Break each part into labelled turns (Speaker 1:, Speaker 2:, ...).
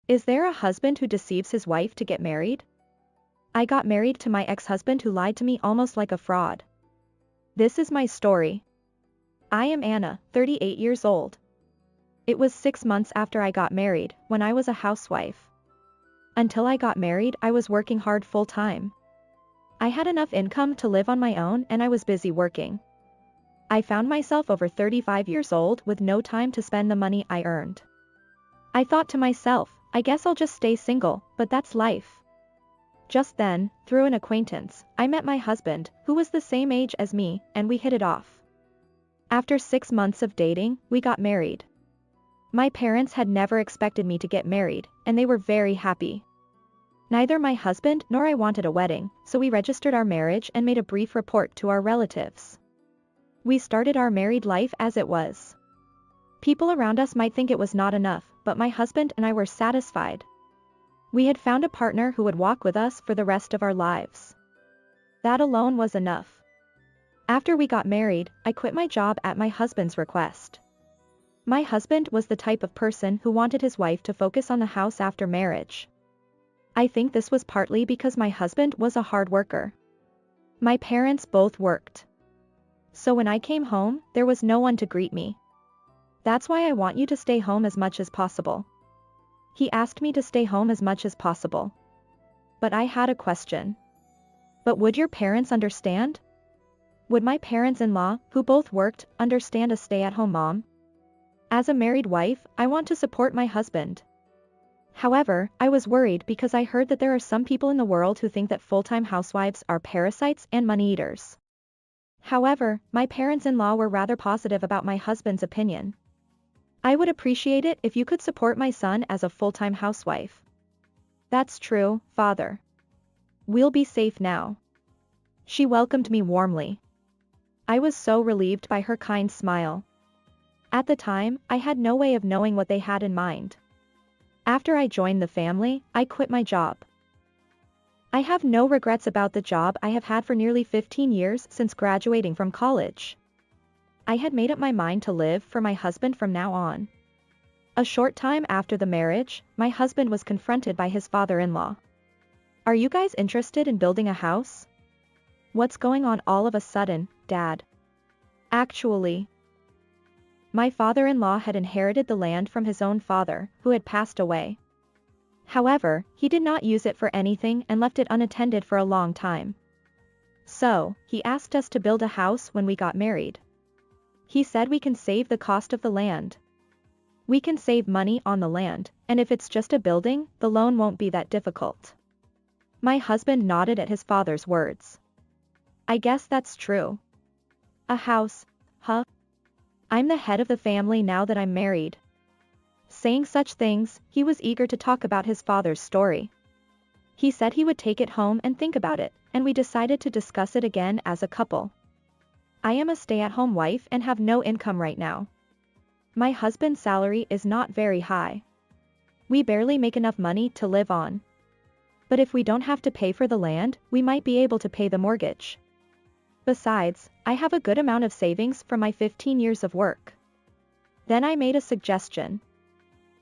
Speaker 1: Is there a husband who deceives his wife to get married? I got married to my ex-husband who lied to me almost like a fraud. This is my story. I am Anna, 38 years old. It was 6 months after I got married, when I was a housewife. Until I got married, I was working hard full-time. I had enough income to live on my own and I was busy working. I found myself over 35 years old with no time to spend the money I earned. I thought to myself, I guess I'll just stay single, but that's life. Just then, through an acquaintance, I met my husband, who was the same age as me, and we hit it off. After 6 months of dating, we got married. My parents had never expected me to get married, and they were very happy. Neither my husband nor I wanted a wedding, so we registered our marriage and made a brief report to our relatives. We started our married life as it was. People around us might think it was not enough, but my husband and I were satisfied. We had found a partner who would walk with us for the rest of our lives. That alone was enough. After we got married, I quit my job at my husband's request. My husband was the type of person who wanted his wife to focus on the house after marriage. I think this was partly because my husband was a hard worker. My parents both worked. So when I came home, there was no one to greet me. That's why I want you to stay home as much as possible. He asked me to stay home as much as possible. But I had a question. But would your parents understand? Would my parents-in-law, who both worked, understand a stay-at-home mom? As a married wife, I want to support my husband. However, I was worried because I heard that there are some people in the world who think that full-time housewives are parasites and money-eaters. However, my parents-in-law were rather positive about my husband's opinion. I would appreciate it if you could support my son as a full-time housewife. That's true, Father. We'll be safe now. She welcomed me warmly. I was so relieved by her kind smile. At the time, I had no way of knowing what they had in mind. After I joined the family, I quit my job. I have no regrets about the job I have had for nearly 15 years since graduating from college. I had made up my mind to live for my husband from now on. A short time after the marriage, my husband was confronted by his father-in-law. Are you guys interested in building a house? What's going on all of a sudden, Dad? Actually, my father-in-law had inherited the land from his own father, who had passed away. However, he did not use it for anything and left it unattended for a long time. So, he asked us to build a house when we got married. He said we can save the cost of the land. We can save money on the land, and if it's just a building, the loan won't be that difficult. My husband nodded at his father's words. I guess that's true. A house, huh? I'm the head of the family now that I'm married. Saying such things, he was eager to talk about his father's story. He said he would take it home and think about it, and we decided to discuss it again as a couple. I am a stay-at-home wife and have no income right now. My husband's salary is not very high. We barely make enough money to live on. But if we don't have to pay for the land, we might be able to pay the mortgage. Besides, I have a good amount of savings from my 15 years of work. Then I made a suggestion.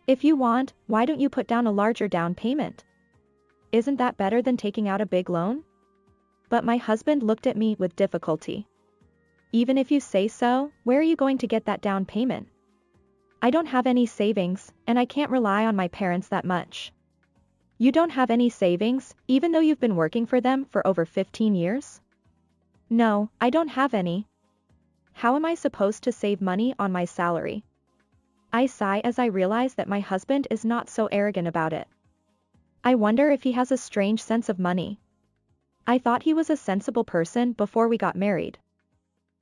Speaker 1: If you want, why don't you put down a larger down payment? Isn't that better than taking out a big loan? But my husband looked at me with difficulty. Even if you say so, where are you going to get that down payment? I don't have any savings, and I can't rely on my parents that much. You don't have any savings, even though you've been working for them for over 15 years? No, I don't have any. How am I supposed to save money on my salary? I sigh as I realize that my husband is not so arrogant about it. I wonder if he has a strange sense of money. I thought he was a sensible person before we got married.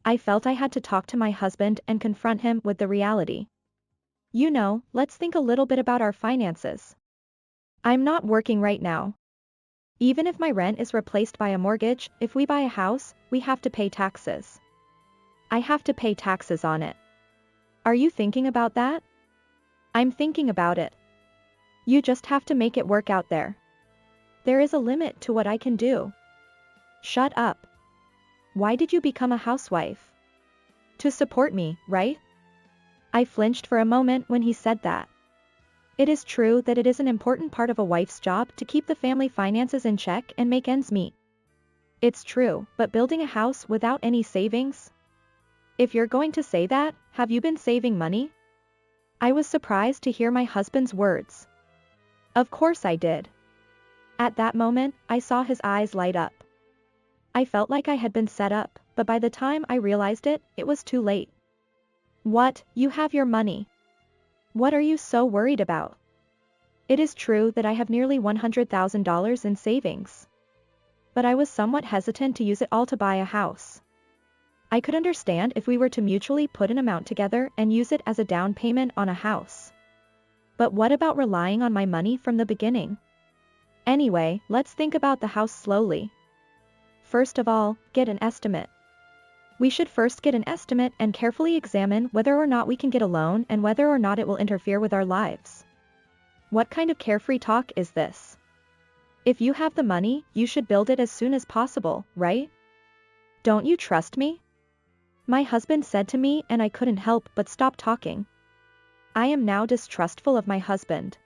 Speaker 1: I felt I had to talk to my husband and confront him with the reality. You know, let's think a little bit about our finances. I'm not working right now. Even if my rent is replaced by a mortgage, if we buy a house, we have to pay taxes. I have to pay taxes on it. Are you thinking about that? I'm thinking about it. You just have to make it work out there. There is a limit to what I can do. Shut up. Why did you become a housewife? To support me, right? I flinched for a moment when he said that. It is true that it is an important part of a wife's job to keep the family finances in check and make ends meet. It's true, but building a house without any savings? If you're going to say that, have you been saving money? I was surprised to hear my husband's words. Of course I did. At that moment, I saw his eyes light up. I felt like I had been set up, but by the time I realized it, it was too late. What, you have your money? What are you so worried about? It is true that I have nearly $100,000 in savings. But I was somewhat hesitant to use it all to buy a house. I could understand if we were to mutually put an amount together and use it as a down payment on a house. But what about relying on my money from the beginning? Anyway, let's think about the house slowly. First of all, get an estimate. We should first get an estimate and carefully examine whether or not we can get a loan and whether or not it will interfere with our lives. What kind of carefree talk is this? If you have the money, you should build it as soon as possible, right? Don't you trust me? My husband said to me, and I couldn't help but stop talking. I am now distrustful of my husband.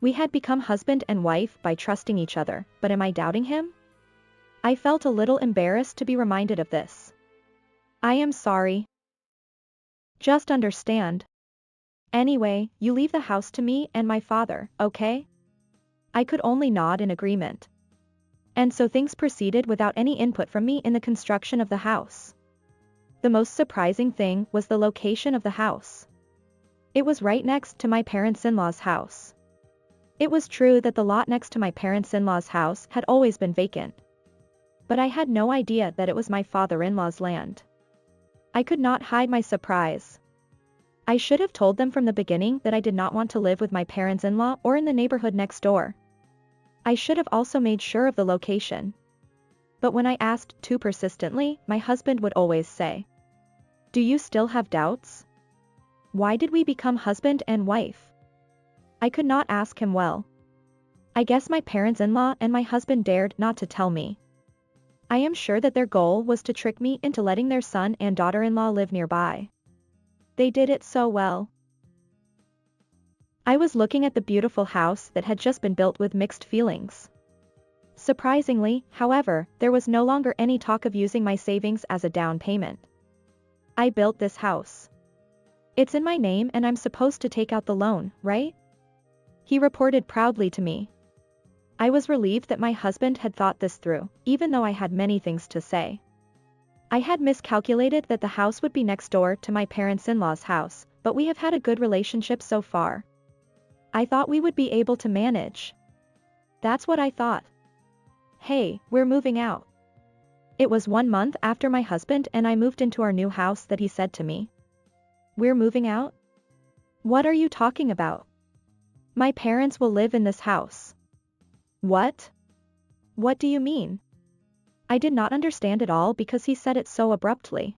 Speaker 1: We had become husband and wife by trusting each other, but am I doubting him? I felt a little embarrassed to be reminded of this. I am sorry. Just understand. Anyway, you leave the house to me and my father, okay? I could only nod in agreement. And so things proceeded without any input from me in the construction of the house. The most surprising thing was the location of the house. It was right next to my parents-in-law's house. It was true that the lot next to my parents-in-law's house had always been vacant. But I had no idea that it was my father-in-law's land. I could not hide my surprise. I should have told them from the beginning that I did not want to live with my parents-in-law or in the neighborhood next door. I should have also made sure of the location. But when I asked too persistently, my husband would always say, "Do you still have doubts? Why did we become husband and wife?" I could not ask him well. I guess my parents-in-law and my husband dared not to tell me. I am sure that their goal was to trick me into letting their son and daughter-in-law live nearby. They did it so well. I was looking at the beautiful house that had just been built with mixed feelings. Surprisingly, however, there was no longer any talk of using my savings as a down payment. I built this house. It's in my name and I'm supposed to take out the loan, right? He reported proudly to me. I was relieved that my husband had thought this through, even though I had many things to say. I had miscalculated that the house would be next door to my parents-in-law's house, but we have had a good relationship so far. I thought we would be able to manage. That's what I thought. Hey, we're moving out. It was 1 month after my husband and I moved into our new house that he said to me, "We're moving out? What are you talking about? My parents will live in this house." What? What do you mean? I did not understand it all because he said it so abruptly.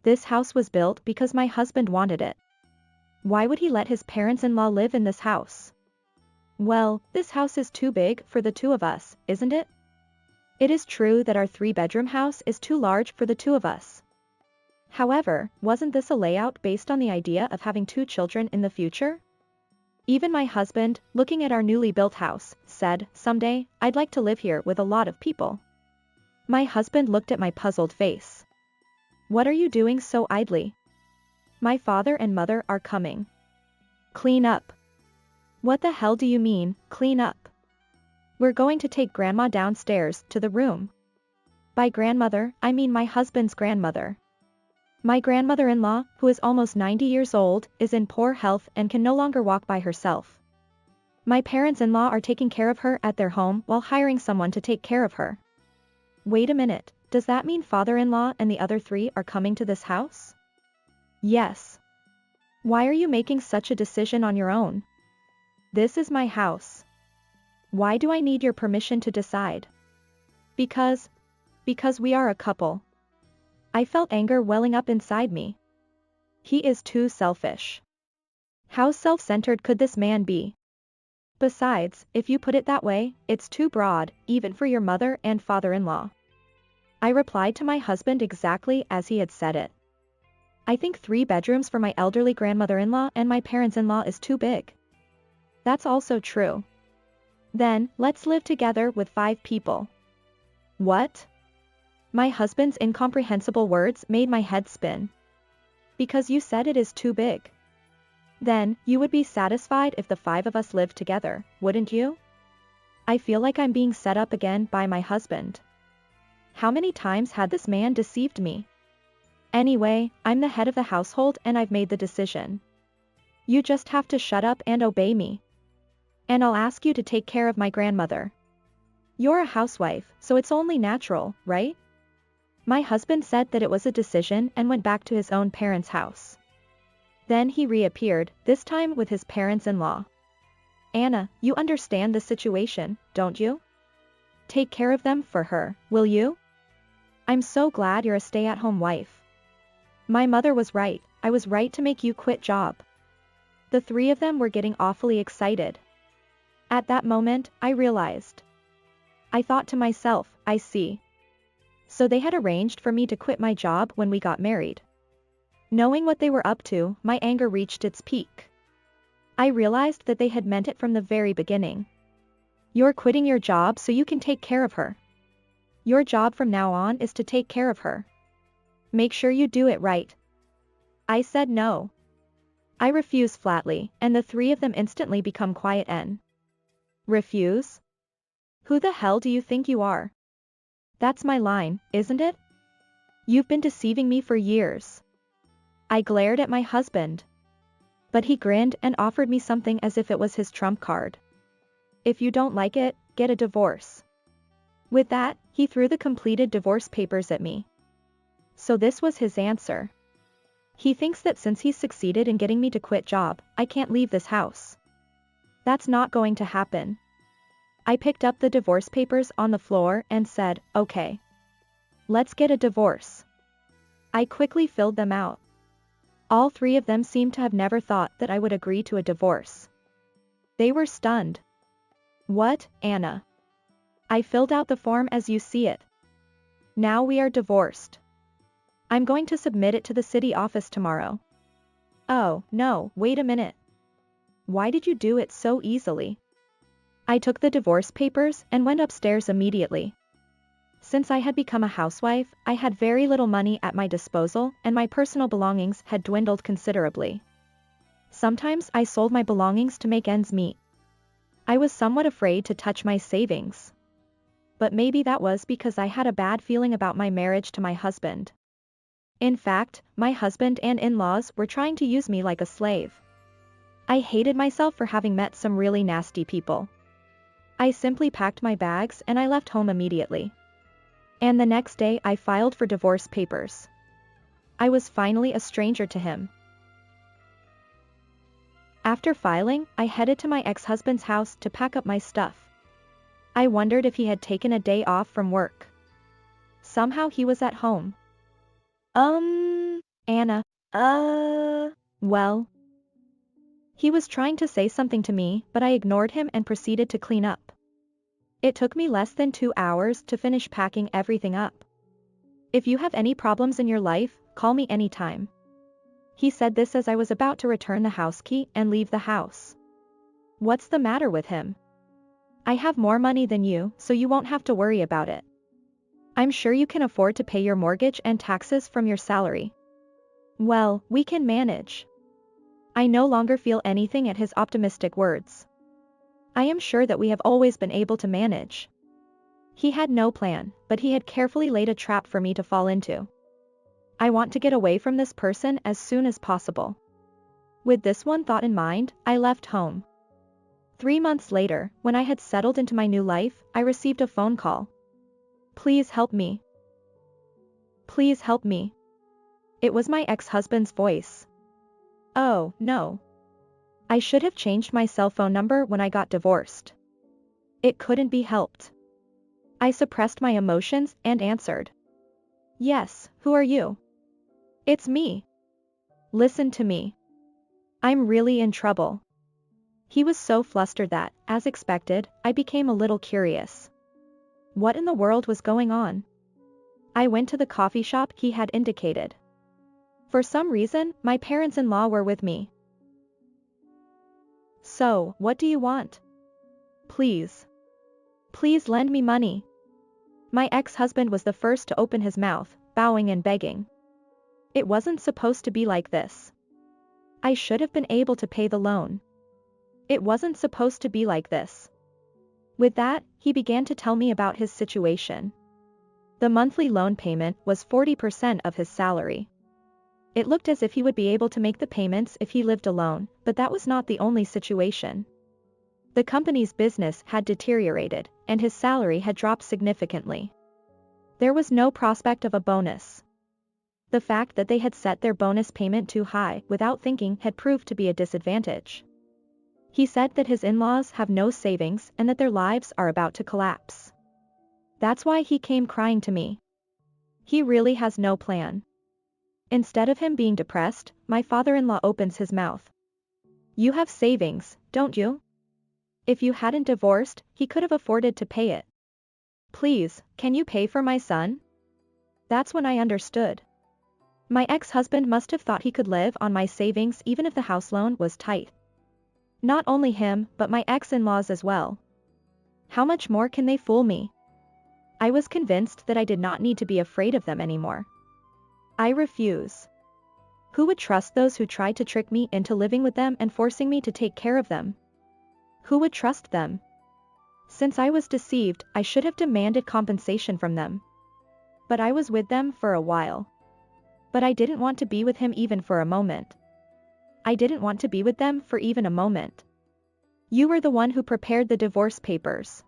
Speaker 1: This house was built because my husband wanted it. Why would he let his parents-in-law live in this house? Well, this house is too big for the two of us, isn't it? It is true that our 3-bedroom house is too large for the two of us. However, wasn't this a layout based on the idea of having 2 children in the future? Even my husband, looking at our newly built house, said, "Someday, I'd like to live here with a lot of people." My husband looked at my puzzled face. "What are you doing so idly? My father and mother are coming. Clean up." "What the hell do you mean, clean up?" "We're going to take grandma downstairs to the room." By grandmother, I mean my husband's grandmother. My grandmother-in-law, who is almost 90 years old, is in poor health and can no longer walk by herself. My parents-in-law are taking care of her at their home while hiring someone to take care of her. Wait a minute, does that mean father-in-law and the other 3 are coming to this house? Yes. Why are you making such a decision on your own? This is my house. Why do I need your permission to decide? Because we are a couple. I felt anger welling up inside me. He is too selfish. How self-centered could this man be? Besides, if you put it that way, it's too broad, even for your mother and father-in-law. I replied to my husband exactly as he had said it. I think 3 bedrooms for my elderly grandmother-in-law and my parents-in-law is too big. That's also true. Then, let's live together with 5 people. What? My husband's incomprehensible words made my head spin. Because you said it is too big. Then, you would be satisfied if the 5 of us lived together, wouldn't you? I feel like I'm being set up again by my husband. How many times had this man deceived me? Anyway, I'm the head of the household and I've made the decision. You just have to shut up and obey me. And I'll ask you to take care of my grandmother. You're a housewife, so it's only natural, right? My husband said that it was a decision and went back to his own parents' house. Then he reappeared, this time with his parents-in-law. Anna, you understand the situation, don't you? Take care of them for her, will you? I'm so glad you're a stay-at-home wife. My mother was right, I was right to make you quit job. The 3 of them were getting awfully excited. At that moment, I realized. I thought to myself, I see. So they had arranged for me to quit my job when we got married. Knowing what they were up to, my anger reached its peak. I realized that they had meant it from the very beginning. You're quitting your job so you can take care of her. Your job from now on is to take care of her. Make sure you do it right. I said no. I refuse flatly, and the 3 of them instantly become quiet and refuse? Who the hell do you think you are? That's my line, isn't it? You've been deceiving me for years. I glared at my husband. But he grinned and offered me something as if it was his trump card. If you don't like it, get a divorce. With that, he threw the completed divorce papers at me. So this was his answer. He thinks that since he's succeeded in getting me to quit job, I can't leave this house. That's not going to happen. I picked up the divorce papers on the floor and said, okay. Let's get a divorce. I quickly filled them out. All 3 of them seemed to have never thought that I would agree to a divorce. They were stunned. What, Anna? I filled out the form as you see it. Now we are divorced. I'm going to submit it to the city office tomorrow. Oh, no, wait a minute. Why did you do it so easily? I took the divorce papers and went upstairs immediately. Since I had become a housewife, I had very little money at my disposal and my personal belongings had dwindled considerably. Sometimes I sold my belongings to make ends meet. I was somewhat afraid to touch my savings. But maybe that was because I had a bad feeling about my marriage to my husband. In fact, my husband and in-laws were trying to use me like a slave. I hated myself for having met some really nasty people. I simply packed my bags and I left home immediately. And the next day I filed for divorce papers. I was finally a stranger to him. After filing, I headed to my ex-husband's house to pack up my stuff. I wondered if he had taken a day off from work. Somehow he was at home. Anna, well. He was trying to say something to me, but I ignored him and proceeded to clean up. It took me less than 2 hours to finish packing everything up. If you have any problems in your life, call me anytime. He said this as I was about to return the house key and leave the house. What's the matter with him? I have more money than you, so you won't have to worry about it. I'm sure you can afford to pay your mortgage and taxes from your salary. Well, we can manage. I no longer feel anything at his optimistic words. I am sure that we have always been able to manage. He had no plan, but he had carefully laid a trap for me to fall into. I want to get away from this person as soon as possible. With this one thought in mind, I left home. 3 months later, when I had settled into my new life, I received a phone call. Please help me. Please help me. It was my ex-husband's voice. Oh, no. I should have changed my cell phone number when I got divorced. It couldn't be helped. I suppressed my emotions and answered. Yes, who are you? It's me. Listen to me. I'm really in trouble. He was so flustered that, as expected, I became a little curious. What in the world was going on? I went to the coffee shop he had indicated. For some reason, my parents-in-law were with me. So, what do you want? Please. Please lend me money. My ex-husband was the first to open his mouth, bowing and begging. It wasn't supposed to be like this. I should have been able to pay the loan. It wasn't supposed to be like this. With that, he began to tell me about his situation. The monthly loan payment was 40% of his salary. It looked as if he would be able to make the payments if he lived alone, but that was not the only situation. The company's business had deteriorated, and his salary had dropped significantly. There was no prospect of a bonus. The fact that they had set their bonus payment too high without thinking had proved to be a disadvantage. He said that his in-laws have no savings and that their lives are about to collapse. That's why he came crying to me. He really has no plan. Instead of him being depressed, my father-in-law opens his mouth. You have savings, don't you? If you hadn't divorced, he could have afforded to pay it. Please, can you pay for my son? That's when I understood. My ex-husband must have thought he could live on my savings even if the house loan was tight. Not only him, but my ex-in-laws as well. How much more can they fool me? I was convinced that I did not need to be afraid of them anymore. I refuse. Who would trust those who tried to trick me into living with them and forcing me to take care of them? Who would trust them? Since I was deceived, I should have demanded compensation from them. But I was with them for a while. But I didn't want to be with him even for a moment. I didn't want to be with them for even a moment. You were the one who prepared the divorce papers.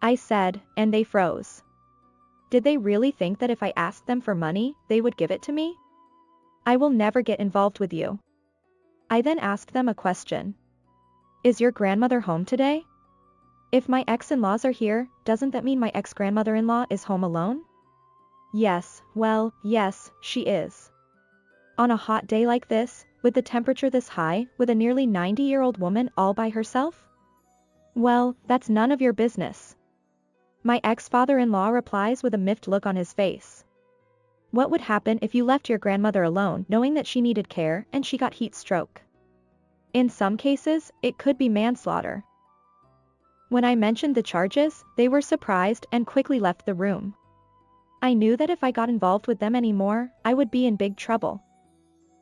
Speaker 1: I said, and they froze. Did they really think that if I asked them for money, they would give it to me? I will never get involved with you. I then asked them a question. Is your grandmother home today? If my ex-in-laws are here, doesn't that mean my ex-grandmother-in-law is home alone? Yes, well, yes, she is. On a hot day like this, with the temperature this high, with a nearly 90-year-old woman all by herself? Well, that's none of your business. My ex-father-in-law replies with a miffed look on his face. What would happen if you left your grandmother alone knowing that she needed care and she got heat stroke? In some cases, it could be manslaughter. When I mentioned the charges, they were surprised and quickly left the room. I knew that if I got involved with them anymore, I would be in big trouble.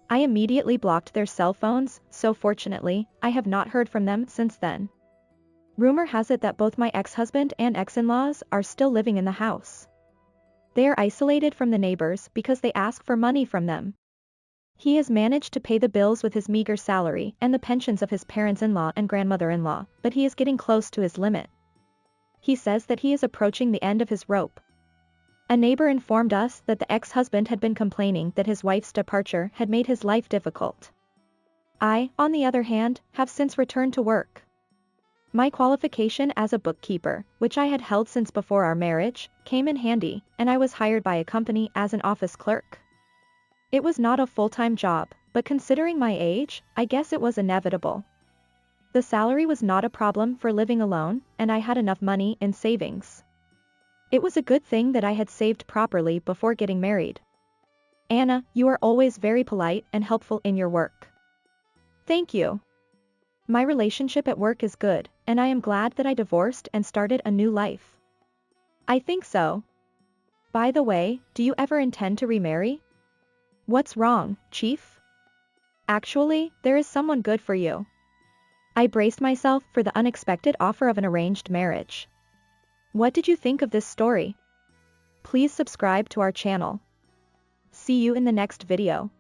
Speaker 1: I immediately blocked their cell phones, so fortunately, I have not heard from them since then. Rumor has it that both my ex-husband and ex-in-laws are still living in the house. They are isolated from the neighbors because they ask for money from them. He has managed to pay the bills with his meager salary and the pensions of his parents-in-law and grandmother-in-law, but he is getting close to his limit. He says that he is approaching the end of his rope. A neighbor informed us that the ex-husband had been complaining that his wife's departure had made his life difficult. I, on the other hand, have since returned to work. My qualification as a bookkeeper, which I had held since before our marriage, came in handy, and I was hired by a company as an office clerk. It was not a full-time job, but considering my age, I guess it was inevitable. The salary was not a problem for living alone, and I had enough money in savings. It was a good thing that I had saved properly before getting married. Anna, you are always very polite and helpful in your work. Thank you. My relationship at work is good, and I am glad that I divorced and started a new life. I think so. By the way, do you ever intend to remarry? What's wrong, Chief? Actually, there is someone good for you. I braced myself for the unexpected offer of an arranged marriage. What did you think of this story? Please subscribe to our channel. See you in the next video.